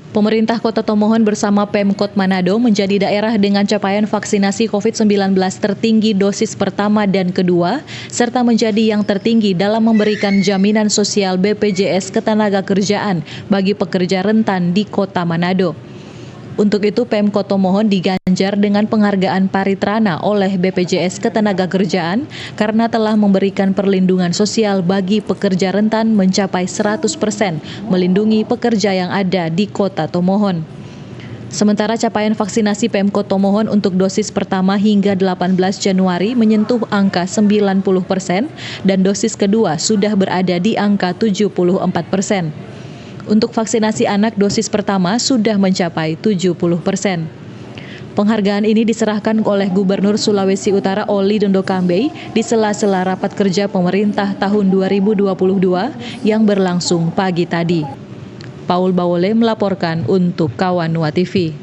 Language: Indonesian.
Pemerintah Kota Tomohon bersama Pemkot Manado menjadi daerah dengan capaian vaksinasi COVID-19 tertinggi dosis pertama dan kedua, serta menjadi yang tertinggi dalam memberikan jaminan sosial BPJS Ketenagakerjaan bagi pekerja rentan di Kota Manado. Untuk itu, Pemkot Tomohon diganjar dengan penghargaan Paritrana oleh BPJS Ketenagakerjaan karena telah memberikan perlindungan sosial bagi pekerja rentan mencapai 100%, melindungi pekerja yang ada di Kota Tomohon. Sementara capaian vaksinasi Pemkot Tomohon untuk dosis pertama hingga 18 Januari menyentuh angka 90% dan dosis kedua sudah berada di angka 74%. Untuk vaksinasi anak dosis pertama sudah mencapai 70%. Penghargaan ini diserahkan oleh Gubernur Sulawesi Utara Oli Dondo Kambe di sela-sela rapat kerja pemerintah tahun 2022 yang berlangsung pagi tadi. Paul Bawole melaporkan untuk Kawanua TV.